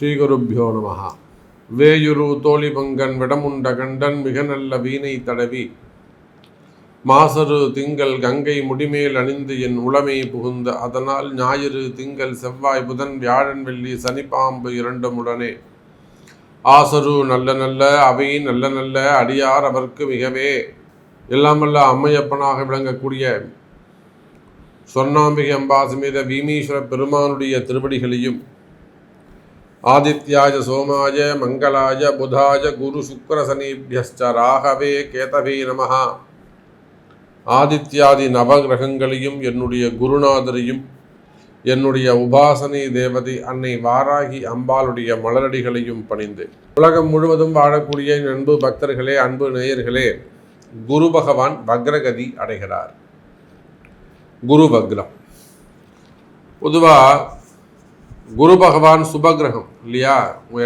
ஸ்ரீகுருப்யோ நமஹ. வேயுரு தோழி பங்கன் விடமுண்ட கண்டன் மிக நல்ல வீணை தடவி மாசரு திங்கள் கங்கை முடிமேல் அணிந்து என் உளமை புகுந்த அதனால் ஞாயிறு திங்கள் செவ்வாய் புதன் வியாழன் வெள்ளி சனிப்பாம்பு இரண்டும் உடனே ஆசரு நல்ல நல்ல அவை நல்ல நல்ல அடியார் அவர்க்கு மிகவே எல்லாமல்ல அம்மையப்பனாக விளங்கக்கூடிய சொர்ணாம்பிகை அம்பா சமேத பீமீஸ்வர பெருமானுடைய திருவடிகளையும் ஆதித்யாய சோமாய மங்களாய புதாய குரு சுக்கர சனீபியஸ்ச ராகவே கேதவே நமஹ. ஆதித்யாதி நவகிரகங்களையும் என்னுடைய குருநாதரையும் என்னுடைய உபாசனை தேவதை அன்னை வாராகி அம்பாளுடைய மலரடிகளையும் பணிந்து உலகம் முழுவதும் வாழக்கூடிய அன்பு பக்தர்களே, அன்பு நேயர்களே, குரு பகவான் வக்ரகதி அடைகிறார். குரு வக்ரம். பொதுவாக குரு பகவான் சுபகிரகம் இல்லையா?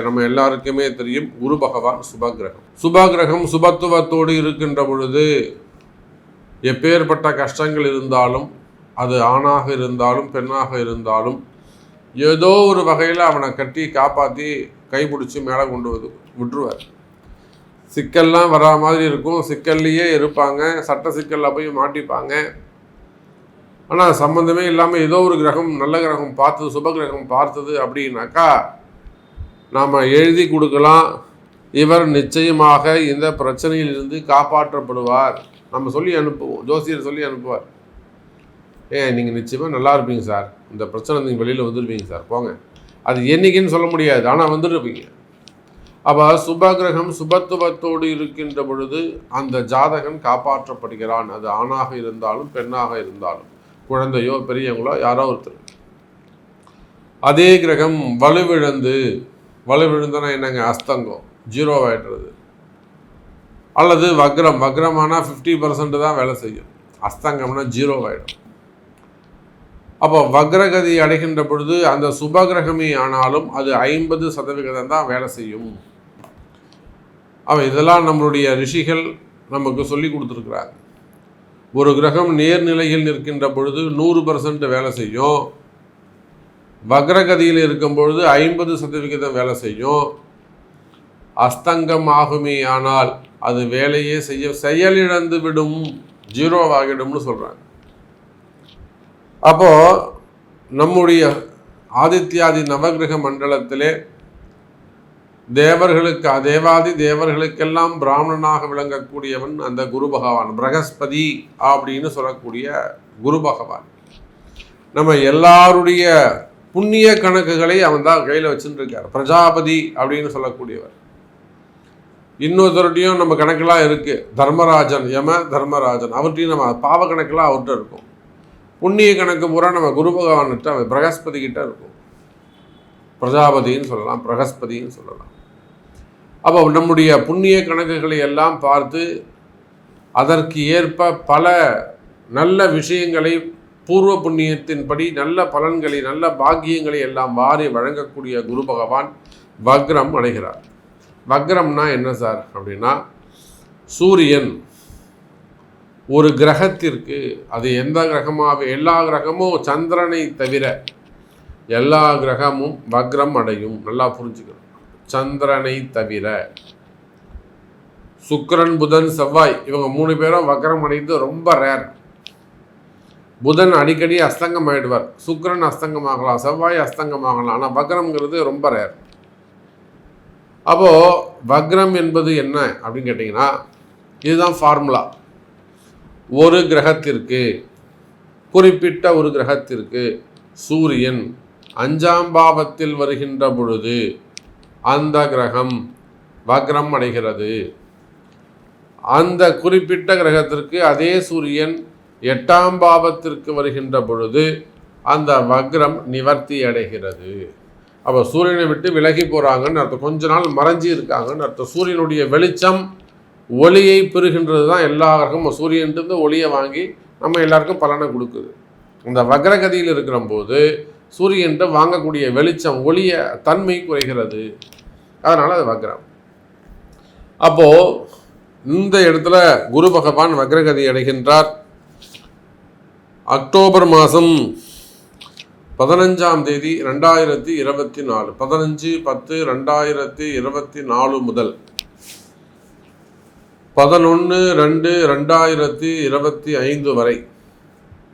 நம்ம எல்லாருக்குமே தெரியும் குரு பகவான் சுபகிரகம். சுபகிரகம் சுபத்துவத்தோடு இருக்கின்ற பொழுது எப்பேற்பட்ட கஷ்டங்கள் இருந்தாலும், அது ஆணாக இருந்தாலும் பெண்ணாக இருந்தாலும், ஏதோ ஒரு வகையில் அவனை கட்டி காப்பாற்றி கைப்பிடிச்சி மேலே கொண்டு விட்டுருவார். சிக்கல்லாம் வரா மாதிரி இருக்கும், சிக்கல்லையே இருப்பாங்க, சட்ட சிக்கலில் போய் மாட்டிப்பாங்க. ஆனால் சம்மந்தமே இல்லாமல் ஏதோ ஒரு கிரகம் நல்ல கிரகம் பார்த்தது, சுபகிரகம் பார்த்தது அப்படின்னாக்கா நாம் எழுதி கொடுக்கலாம், இவர் நிச்சயமாக இந்த பிரச்சனையிலிருந்து காப்பாற்றப்படுவார். நம்ம சொல்லி அனுப்புவோம், ஜோசியர் சொல்லி அனுப்புவார். நீங்கள் நிச்சயமாக நல்லா இருப்பீங்க சார், இந்த பிரச்சனை நீங்கள் வெளியில் வந்துடுவீங்க சார், போங்க. அது என்றைக்குன்னு சொல்ல முடியாது, ஆனால் வந்துருப்பீங்க. அப்போ சுபகிரகம் சுபத்துவத்தோடு இருக்கின்ற பொழுது அந்த ஜாதகன் காப்பாற்றப்படுகிறான். அது ஆணாக இருந்தாலும் பெண்ணாக இருந்தாலும், குழந்தையோ பெரியவங்களோ யாரோ ஒருத்தர். அதே கிரகம் வலுவிழந்தனா என்னங்க? அஸ்தங்கம், 0 ஆகிடுறது. அல்லது வக்ரமானால் 50% தான் வேலை செய்யும், அஸ்தங்கம்னா 0 ஆகிடும். அப்போ வக்ரகதி அடைகின்ற பொழுது அந்த சுபகிரகமே ஆனாலும் அது 50% தான் வேலை செய்யும். இதெல்லாம் நம்மளுடைய ரிஷிகள் நமக்கு சொல்லி கொடுத்துருக்குறாங்க. ஒரு கிரகம் நேர்நிலையில் நிற்கின்ற பொழுது 100% வேலை செய்யும், வக்ரகதியில் இருக்கும் பொழுது 50% வேலை செய்யும். அஸ்தங்கம் ஆகுமே ஆனால் அது வேலையே செயலிழந்து விடும், 0 ஆகிடும்னு சொல்கிறாங்க. அப்போது நம்முடைய ஆதித்யாதி நவகிரக மண்டலத்திலே தேவாதி தேவர்களுக்கெல்லாம் பிராமணனாக விளங்கக்கூடியவன் அந்த குரு பகவான், பிரகஸ்பதி அப்படின்னு சொல்லக்கூடிய குரு பகவான். நம்ம எல்லாருடைய புண்ணிய கணக்குகளை அவன் தான் கையில் வச்சுட்டு இருக்கார். பிரஜாபதி அப்படின்னு சொல்லக்கூடியவர். இன்னொருத்தருடையும் நம்ம கணக்கெல்லாம் இருக்குது, தர்மராஜன், தர்மராஜன், அவர்கிட்டையும் நம்ம பாவ கணக்கெல்லாம் அவர்கிட்ட இருக்கும். புண்ணிய கணக்கு பூரா நம்ம குரு பகவான்கிட்ட பிரகஸ்பதி கிட்ட இருக்கும். பிரஜாபதின்னு சொல்லலாம், பிரகஸ்பதின்னு சொல்லலாம். அப்போ நம்முடைய புண்ணிய கணக்குகளை எல்லாம் பார்த்து அதற்கு ஏற்ப பல நல்ல விஷயங்களை பூர்வ புண்ணியத்தின்படி நல்ல பலன்களை நல்ல பாக்கியங்களை எல்லாம் வாரி வழங்கக்கூடிய குரு பகவான் வக்ரம் அடைகிறார். வக்ரம்னா என்ன சார் அப்படின்னா, சூரியன் ஒரு கிரகத்திற்கு, அது எந்த கிரகமாக, எல்லா கிரகமும் சந்திரனை தவிர எல்லா கிரகமும் வக்ரம் அடையும். நல்லா புரிஞ்சுக்கணும். சந்திரனை தவிர சுக்கிரன் புதன் செவ்வாய் இவங்க 3 பேரும் வக்ரம் அடைந்து ரொம்ப ரேர். புதன் அடிக்கடி அஸ்தங்கம் ஆகிடுவார், சுக்கிரன் அஸ்தங்கமாகலாம், செவ்வாய் அஸ்தங்கமாகலாம், ஆனால் வக்ரம்ங்கிறது ரொம்ப ரேர். அப்போது வக்ரம் என்பது என்ன அப்படின்னு கேட்டிங்கன்னா, இதுதான் ஃபார்முலா. ஒரு கிரகத்திற்கு, குறிப்பிட்ட ஒரு கிரகத்திற்கு சூரியன் 5ஆம் பாவத்தில் வருகின்ற பொழுது அந்த கிரகம் வக்ரம் அடைகிறது. அந்த குறிப்பிட்ட கிரகத்திற்கு அதே சூரியன் 8ஆம் பாவத்திற்கு வருகின்ற பொழுது அந்த வக்ரம் நிவர்த்தி அடைகிறது. அப்போ சூரியனை விட்டு விலகி போகிறாங்கன்னு அர்த்தம், கொஞ்ச நாள் மறைஞ்சி இருக்காங்கன்னு அர்த்தம். சூரியனுடைய வெளிச்சம் ஒளியை பெறுகின்றது தான் எல்லா கிரகமும். சூரியன்ட்டு ஒளியை வாங்கி நம்ம எல்லாருக்கும் பலனை கொடுக்குது. இந்த வக்ரகதியில் இருக்கிற போது சூரியன்ட்டு வாங்கக்கூடிய வெளிச்சம், ஒளிய தன்மை குறைகிறது, அதனால் அது வக்ரம். அப்போது இந்த இடத்துல குரு பகவான் வக்ரகதி அடைகின்றார். அக்டோபர் மாதம் 15ஆம் தேதி 2024, 15/10/2024 முதல் 11/2/2025 வரை,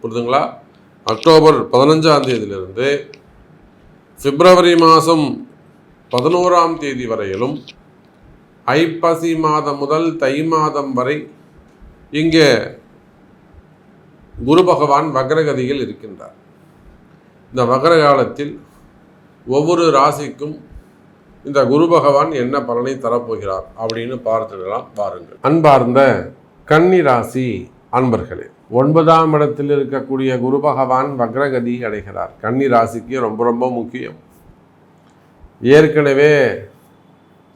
புரியுதுங்களா? அக்டோபர் 15ஆம் தேதியிலிருந்து பிப்ரவரி மாதம் 11ஆம் தேதி வரையிலும், ஐப்பசி மாதம் முதல் தை மாதம் வரை இங்கே குரு பகவான் வக்ரகதியில் இருக்கின்றார். இந்த வக்ர காலத்தில் ஒவ்வொரு ராசிக்கும் இந்த குரு பகவான் என்ன பலனை தரப்போகிறார் அப்படின்னு பார்த்துடலாம் பாருங்கள். அன்பார்ந்த கன்னி ராசி அன்பர்களே, 9ஆம் இடத்தில் இருக்கக்கூடிய குரு பகவான் வக்ரகதி அடைகிறார். கன்னி ராசிக்கு ரொம்ப ரொம்ப முக்கியம். ஏற்கனவே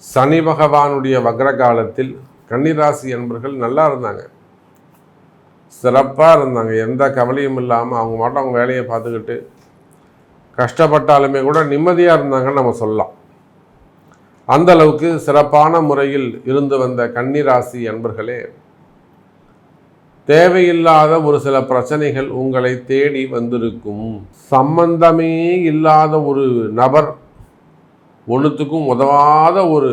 சனி பகவானுடைய வக்ர காலத்தில் கன்னிராசி அன்பர்கள் நல்லா இருந்தாங்க, சிறப்பாக இருந்தாங்க. எந்த கவலையும் இல்லாமல் அவங்க மட்டும் அவங்க வேலையை பார்த்துக்கிட்டு கஷ்டப்பட்டாலுமே கூட நிம்மதியாக இருந்தாங்கன்னு நம்ம சொல்லலாம். அந்த அளவுக்கு சிறப்பான முறையில் இருந்து வந்த கன்னிராசி அன்பர்களே, தேவையில்லாத ஒரு சில பிரச்சனைகள் உங்களை தேடி வந்திருக்கும். சம்பந்தமே இல்லாத ஒரு நபர், ஒன்றுத்துக்கும் உதவாத ஒரு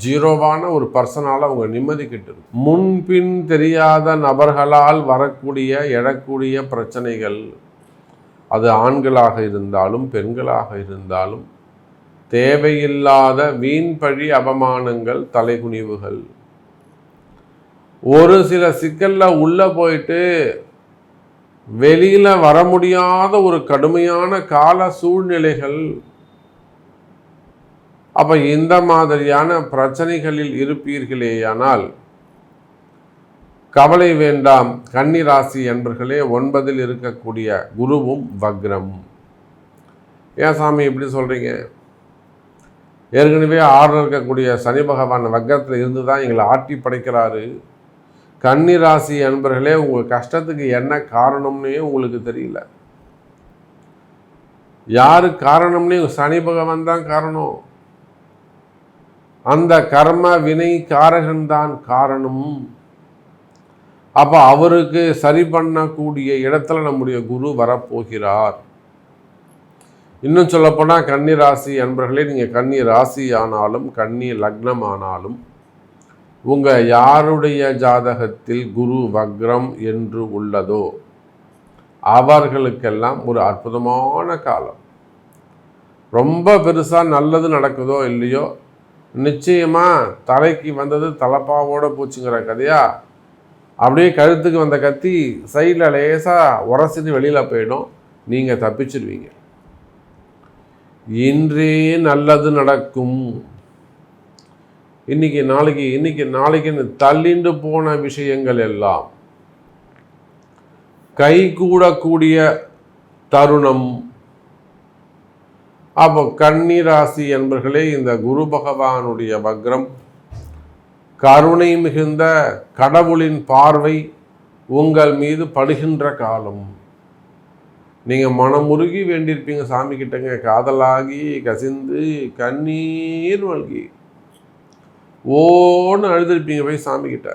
ஜீரோவான ஒரு பர்சனால் அவங்க நிம்மதி கிட்டிருக்கும். முன்பின் தெரியாத நபர்களால் வரக்கூடிய எழக்கூடிய பிரச்சனைகள், அது ஆண்களாக இருந்தாலும் பெண்களாக இருந்தாலும், தேவையில்லாத வீண் பழி அவமானங்கள், தலைகுனிவுகள், ஒரு சில சிக்கலில் உள்ளே போயிட்டு வெளியில் வர முடியாத ஒரு கடுமையான கால சூழ்நிலைகள். அப்போ இந்த மாதிரியான பிரச்சனைகளில் இருப்பீர்களேயானால் கவலை வேண்டாம். கன்னி ராசி என்பர்களே, 9இல் இருக்கக்கூடிய குருவும் வக்ரம். ஏன் சாமி இப்படி சொல்கிறீங்க? ஏற்கனவே 6 இருக்கக்கூடிய சனி பகவான் வக்ரத்தில் இருந்து தான் எங்களை ஆட்டி படைக்கிறாரு. கன்னி ராசி அன்பர்களே, உங்கள் கஷ்டத்துக்கு என்ன காரணம்னே உங்களுக்கு தெரியல. யாரு காரணம்னே சனி பகவான் தான் காரணம். அந்த கர்ம வினை காரகன்தான் காரணம். அப்போ அவருக்கு சரி பண்ணக்கூடிய இடத்துல நம்முடைய குரு வரப்போகிறார். இன்னும் சொல்லப்போனால் கன்னி ராசி அன்பர்களே, நீங்கள் கன்னி ராசி ஆனாலும் கன்னி லக்னம் ஆனாலும் உங்கள் யாருடைய ஜாதகத்தில் குரு வக்ரம் என்று உள்ளதோ அவர்களுக்கெல்லாம் ஒரு அற்புதமான காலம். ரொம்ப பெருசாக நல்லது நடக்குதோ இல்லையோ, நிச்சயமாக தலைக்கு வந்தது தலைப்பாவோட போச்சுங்கிற கதையா, அப்படியே கழுத்துக்கு வந்த கத்தி சைடில் லேசாக உரசிட்டு வெளியில் போயிடும், நீங்கள் தப்பிச்சிடுவீங்க. இன்றே நல்லது நடக்கும். இன்னைக்கு நாளைக்குன்னு தள்ளிண்டு போன விஷயங்கள் எல்லாம் கைகூடக்கூடிய தருணம். அப்போ கன்னி ராசி என்பர்களே, இந்த குரு பகவானுடைய வக்ரம், கருணை மிகுந்த கடவுளின் பார்வை உங்கள் மீது படுகின்ற காலம். நீங்கள் மனமுருகி வேண்டியிருப்பீங்க சாமி கிட்டங்க, காதலாகி கசிந்து கண்ணீர் மல்கி ஓன்னு அழுதிருப்பீங்க போய் சாமி கிட்ட.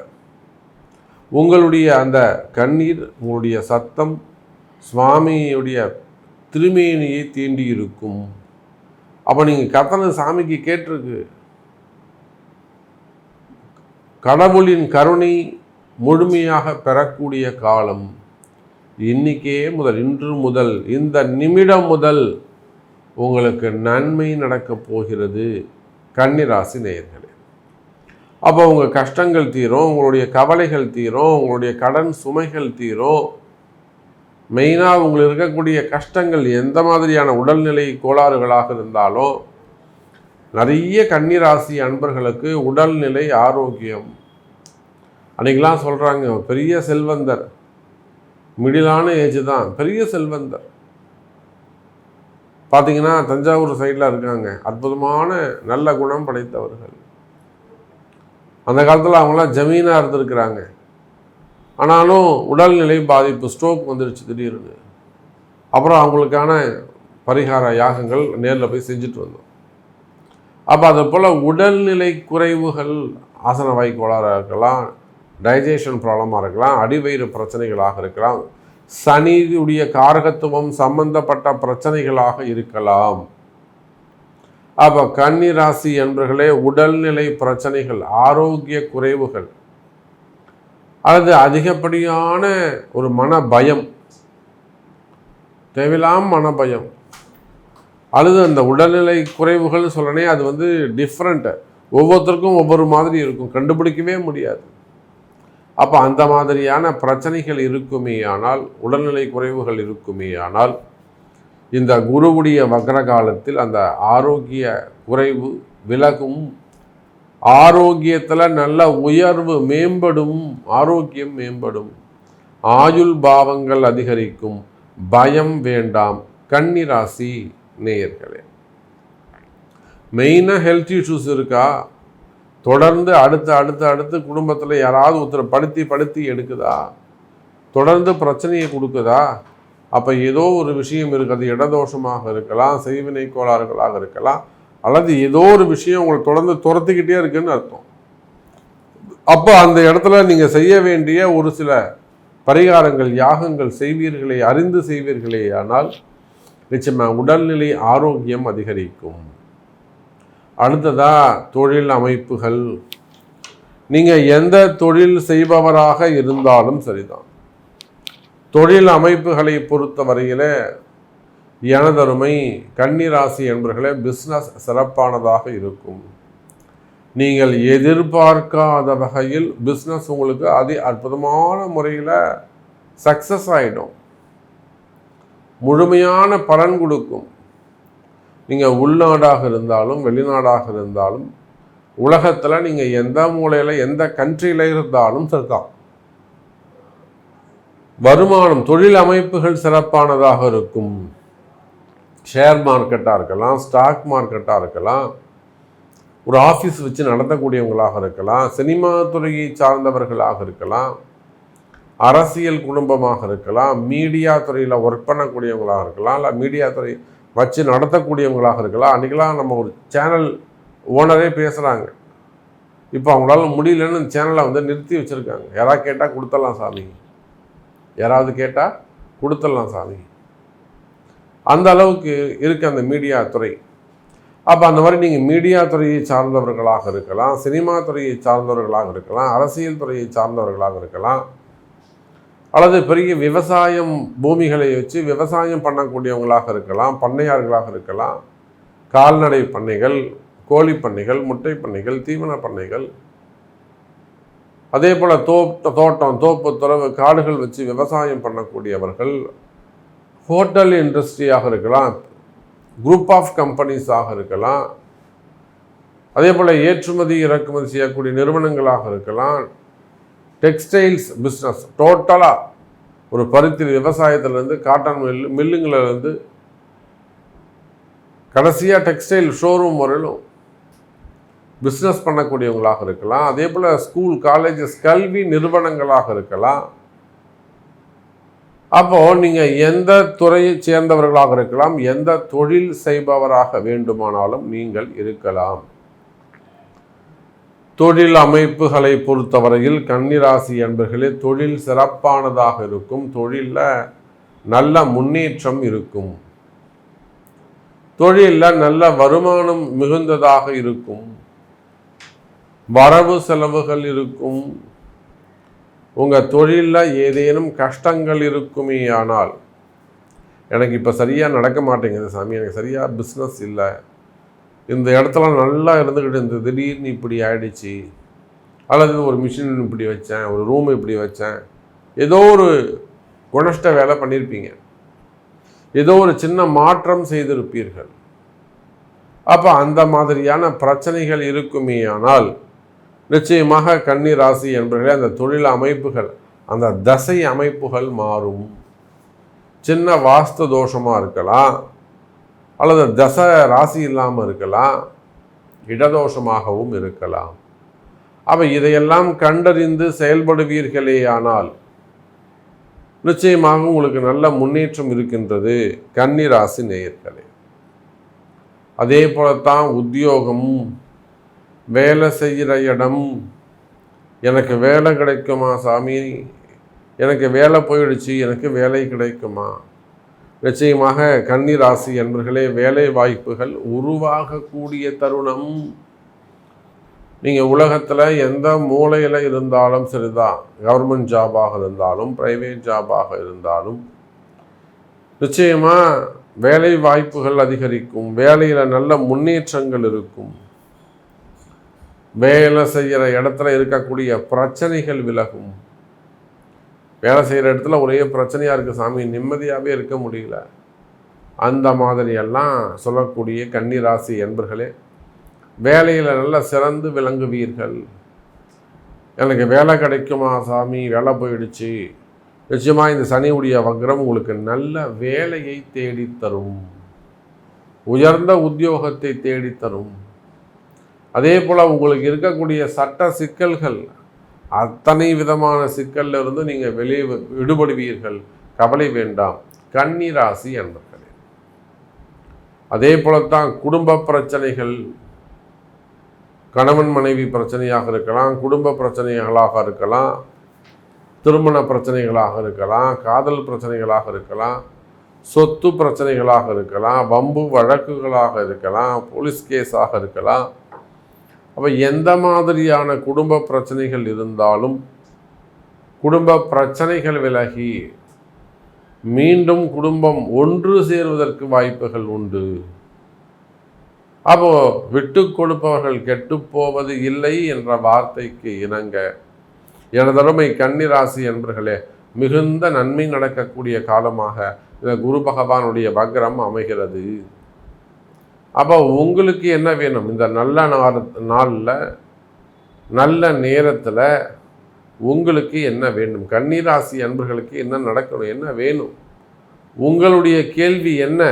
உங்களுடைய அந்த கண்ணீர், உங்களுடைய சத்தம் சுவாமியுடைய திருமேனியை தீண்டி இருக்கும். அப்போ நீங்கள் கத்தனை சாமிக்கு கேட்டிருக்கு. கடவுளின் கருணை முழுமையாக பெறக்கூடிய காலம் இன்னைக்கே முதல், இன்று முதல், இந்த நிமிடம் முதல் உங்களுக்கு நன்மை நடக்கப் போகிறது கன்னிராசி நேயர்களே. அப்போ உங்கள் கஷ்டங்கள் தீரும், உங்களுடைய கவலைகள் தீரும், உங்களுடைய கடன் சுமைகள் தீரும். மெயினாக உங்களுக்கு இருக்கக்கூடிய கஷ்டங்கள் எந்த மாதிரியான உடல்நிலை கோளாறுகளாக இருந்தாலும், நிறைய கன்னிராசி அன்பர்களுக்கு உடல்நிலை ஆரோக்கியம். அன்றைக்கெலாம் சொல்கிறாங்க, பெரிய செல்வந்தர், மிடிலான ஏஜ் தான் பெரிய செல்வந்தர். பார்த்தீங்கன்னா தஞ்சாவூர் சைடில் இருக்காங்க, அற்புதமான நல்ல குணம் படைத்தவர்கள். அந்த காலத்தில் அவங்களாம் ஜமீனாக இருந்திருக்கிறாங்க. ஆனாலும் உடல்நிலை பாதிப்பு, ஸ்ட்ரோக் வந்துடுச்சு திடீர்னு. அப்புறம் அவங்களுக்கான பரிகார யாகங்கள் நேரில் போய் செஞ்சுட்டு வந்தோம். அப்போ அது போல் உடல்நிலை குறைவுகள், ஆசன வாய் கோளாறாக இருக்கலாம், டைஜஷன் ப்ராப்ளமாக இருக்கலாம், அடிவயிறு பிரச்சனைகளாக இருக்கலாம், சனியுடைய காரகத்துவம் சம்பந்தப்பட்ட பிரச்சனைகளாக இருக்கலாம். அப்போ கன்னி ராசி என்பர்களே, உடல்நிலை பிரச்சனைகள், ஆரோக்கிய குறைவுகள், அல்லது அதிகப்படியான ஒரு மன பயம், தேவையில்லாம மன பயம், அல்லது அந்த உடல்நிலை குறைவுகள் சொல்லனே அது டிஃப்ரெண்ட்டு, ஒவ்வொருத்தருக்கும் ஒவ்வொரு மாதிரி இருக்கும், கண்டுபிடிக்கவே முடியாது. அப்போ அந்த மாதிரியான பிரச்சனைகள் இருக்குமே ஆனால், உடல்நிலை குறைவுகள் இருக்குமே ஆனால், இந்த குருவுடைய வக்ர காலத்தில் அந்த ஆரோக்கிய குறைவு விலகும், ஆரோக்கியத்தில் நல்ல உயர்வு மேம்படும், ஆரோக்கியம் மேம்படும், ஆயுள் பாவங்கள் அதிகரிக்கும், பயம் வேண்டாம். கன்னி ராசி நேயர்களே, மெயினாக ஹெல்த் இஷ்யூஸ் இருக்கா, தொடர்ந்து அடுத்து குடும்பத்தில் யாராவது ஒருத்தர் படுத்தி எடுக்குதா, தொடர்ந்து பிரச்சனையை கொடுக்குதா, அப்போ ஏதோ ஒரு விஷயம் இருக்குது. இடதோஷமாக இருக்கலாம், செய்வினை கோளாறுகளாக இருக்கலாம், அல்லது ஏதோ ஒரு விஷயம் உங்களை தொடர்ந்து துரத்திக்கிட்டே இருக்குன்னு அர்த்தம். அப்போ அந்த இடத்துல நீங்கள் செய்ய வேண்டிய ஒரு சில பரிகாரங்கள், யாகங்கள் செய்வீர்களே, அறிந்து செய்வீர்களே ஆனால் நிச்சயமாக உடல்நிலை ஆரோக்கியம் அதிகரிக்கும். அடுத்ததா தொழில் அமைப்புகள். நீங்கள் எந்த தொழில் செய்பவராக இருந்தாலும் சரிதான், தொழில் அமைப்புகளை பொறுத்த வரையில் எனதருமை கன்னி ராசி என்பவர்களே, பிஸ்னஸ் சிறப்பானதாக இருக்கும். நீங்கள் எதிர்பார்க்காத வகையில் பிஸ்னஸ் உங்களுக்கு அற்புதமான முறையில் சக்ஸஸ் ஆகிடும், முழுமையான பலன் கொடுக்கும். நீங்கள் உள்நாடாக இருந்தாலும் வெளிநாடாக இருந்தாலும், உலகத்தில் நீங்கள் எந்த மூலையில் எந்த கண்ட்ரியில் இருந்தாலும் சரிதான், வருமானம், தொழில் அமைப்புகள் சிறப்பானதாக இருக்கும். ஷேர் மார்க்கெட்டாக இருக்கலாம், ஸ்டாக் மார்க்கெட்டாக இருக்கலாம், ஒரு ஆஃபீஸ் வச்சு நடத்தக்கூடியவங்களாக இருக்கலாம், சினிமா துறையை சார்ந்தவர்களாக இருக்கலாம், அரசியல் குடும்பமாக இருக்கலாம், மீடியா துறையில் ஒர்க் பண்ணக்கூடியவங்களாக இருக்கலாம், இல்லை மீடியா துறை வச்சு நடத்தக்கூடியவங்களாக இருக்கலாம். அன்றைக்கெலாம் நம்ம ஒரு சேனல் ஓனரே பேசுகிறாங்க, இப்போ அவங்களால முடியலன்னு சேனலை நிறுத்தி வச்சுருக்காங்க. யாராவது கேட்டால் கொடுத்துடலாம் சாமி, யாராவது கேட்டால் கொடுத்துடலாம் சாமி, அந்த அளவுக்கு இருக்குது அந்த மீடியா துறை. அப்போ அந்த மாதிரி நீங்கள் மீடியா துறையை சார்ந்தவர்களாக இருக்கலாம், சினிமா துறையை சார்ந்தவர்களாக இருக்கலாம், அரசியல் துறையை சார்ந்தவர்களாக இருக்கலாம், அல்லது பெரிய விவசாயம் பூமிகளை வச்சு விவசாயம் பண்ணக்கூடியவங்களாக இருக்கலாம், பண்ணையார்களாக இருக்கலாம், கால்நடை பண்ணைகள், கோழி பண்ணைகள், முட்டை பண்ணைகள், தீவன பண்ணைகள், அதே போல் தோட்டம், தோப்பு, துறவு, காடுகள் வச்சு விவசாயம் பண்ணக்கூடியவர்கள், ஹோட்டல் இண்டஸ்ட்ரியாக இருக்கலாம், குரூப் ஆஃப் கம்பெனிஸாக இருக்கலாம், அதே போல் ஏற்றுமதி இறக்குமதி செய்யக்கூடிய நிறுவனங்களாக இருக்கலாம், டெக்ஸ்டைல்ஸ் பிஸ்னஸ், டோட்டலாக ஒரு பருத்தி விவசாயத்திலேருந்து காட்டன் மில்லுங்களிலேருந்து கடைசியாக டெக்ஸ்டைல் ஷோரூம் வரையிலும் பிஸ்னஸ் பண்ணக்கூடியவங்களாக இருக்கலாம். அதே போல் ஸ்கூல், காலேஜஸ், கல்வி நிறுவனங்களாக இருக்கலாம். அப்போது நீங்கள் எந்த துறையை சேர்ந்தவர்களாக இருக்கலாம், எந்த தொழில் செய்பவராக வேண்டுமானாலும் நீங்கள் இருக்கலாம். தொழில் அமைப்புகளை பொறுத்தவரையில் கன்னிராசி என்பர்களே, தொழில் சிறப்பானதாக இருக்கும், தொழிலில் நல்ல முன்னேற்றம் இருக்கும், தொழிலில் நல்ல வருமானம் மிகுந்ததாக இருக்கும், வரவு செலவுகள் இருக்கும். உங்கள் தொழிலில் ஏதேனும் கஷ்டங்கள் இருக்குமே ஆனால், எனக்கு இப்போ சரியாக நடக்க மாட்டேங்குது சாமி, எனக்கு சரியாக பிஸ்னஸ் இல்லை, இந்த இடத்துல நல்லா இருந்துக்கிட்டு இந்த திடீர்னு இப்படி ஆயிடுச்சு, அல்லது ஒரு மிஷின் இப்படி வச்சேன், ஒரு ரூம் இப்படி வச்சேன், ஏதோ ஒரு குணஷ்ட வேலை பண்ணியிருப்பீங்க, ஏதோ ஒரு சின்ன மாற்றம் செய்திருப்பீர்கள். அப்போ அந்த மாதிரியான பிரச்சனைகள் இருக்குமே ஆனால் நிச்சயமாக கன்னி ராசி என்பவர்களே, அந்த தொழில் அமைப்புகள், அந்த தசை அமைப்புகள் மாறும். சின்ன வாஸ்து தோஷமாக இருக்கலாம், அல்லது தசை ராசி இல்லாமல் இருக்கலாம், இடதோஷமாகவும் இருக்கலாம். அப்போ இதையெல்லாம் கண்டறிந்து செயல்படுவீர்களே ஆனால் நிச்சயமாக உங்களுக்கு நல்ல முன்னேற்றம் இருக்கின்றது கன்னி ராசி நேயர்களே. அதே போலத்தான் உத்தியோகம், வேலை செய்கிற இடம், எனக்கு வேலை கிடைக்குமா சாமி, எனக்கு வேலை போயிடுச்சு, எனக்கு வேலை கிடைக்குமா? நிச்சயமாக கன்னி ராசி என்பர்களே, வேலை வாய்ப்புகள் உருவாகக்கூடிய தருணம். நீங்கள் உலகத்தில் எந்த மூலையில் இருந்தாலும் சரிதான், கவர்மெண்ட் ஜாபாக இருந்தாலும் ப்ரைவேட் ஜாபாக இருந்தாலும் நிச்சயமாக வேலை வாய்ப்புகள் அதிகரிக்கும், வேலையில் நல்ல முன்னேற்றங்கள் இருக்கும், வேலை செய்கிற இடத்துல இருக்கக்கூடிய பிரச்சனைகள் விலகும். வேலை செய்கிற இடத்துல ஒரே பிரச்சனையாக இருக்குது சாமி, நிம்மதியாகவே இருக்க முடியல, அந்த மாதிரியெல்லாம் சொல்லக்கூடிய கன்னி ராசி என்பர்களே, வேலையில் நல்லா சிறந்து விளங்குவீர்கள். எனக்கு வேலை கிடைக்குமா சாமி, வேலை போயிடுச்சு. நிச்சயமாக இந்த சனியுடைய வக்ரம் உங்களுக்கு நல்ல வேலையை தேடித்தரும், உயர்ந்த உத்தியோகத்தை தேடித்தரும். அதே போல் உங்களுக்கு இருக்கக்கூடிய சட்ட சிக்கல்கள், அத்தனை விதமான சிக்கல்ல இருந்து நீங்கள் வெளியே விடுபடுவீர்கள். கவலை வேண்டாம் கன்னி ராசி என்பர்களே. அதே போலத்தான் குடும்ப பிரச்சனைகள், கணவன் மனைவி பிரச்சனையாக இருக்கலாம், குடும்ப பிரச்சனைகளாக இருக்கலாம், திருமண பிரச்சனைகளாக இருக்கலாம், காதல் பிரச்சனைகளாக இருக்கலாம், சொத்து பிரச்சனைகளாக இருக்கலாம், வம்பு வழக்குகளாக இருக்கலாம், போலீஸ் கேஸாக இருக்கலாம். அப்போ எந்த மாதிரியான குடும்ப பிரச்சனைகள் இருந்தாலும் குடும்ப பிரச்சனைகள் விலகி மீண்டும் குடும்பம் ஒன்று சேருவதற்கு வாய்ப்புகள் உண்டு. அப்போ விட்டு கொடுப்பவர்கள் கெட்டு போவது இல்லை என்ற வார்த்தைக்கு இணங்க எனதருமை கன்னி ராசி என்பர்களே, மிகுந்த நன்மை நடக்கக்கூடிய காலமாக இந்த குரு பகவானுடைய வக்ரம் அமைகிறது. அப்போ உங்களுக்கு என்ன வேணும்? இந்த நல்ல நாளில் நல்ல நேரத்தில் உங்களுக்கு என்ன வேண்டும்? கன்னி ராசி அன்பர்களுக்கு என்ன நடக்கணும், என்ன வேணும்? உங்களுடைய கேள்வி என்ன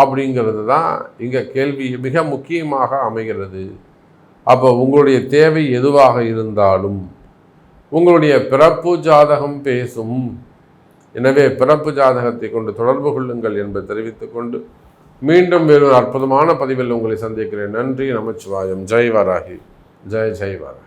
அப்படிங்கிறது தான் இங்கே கேள்வி மிக முக்கியமாக அமைகிறது. அப்போ உங்களுடைய தேவை எதுவாக இருந்தாலும் உங்களுடைய பிறப்பு ஜாதகம் பேசும். எனவே பிறப்பு ஜாதகத்தை கொண்டு தொடர்பு கொள்ளுங்கள் என்பதை தெரிவித்துக்கொண்டு மீண்டும் வேறு அற்புதமான பதிவில் உங்களை சந்திக்கிறேன். நன்றி. நமச்சிவாயம். ஜெய் வாராகி. ஜெய் ஜெய் வாராகி.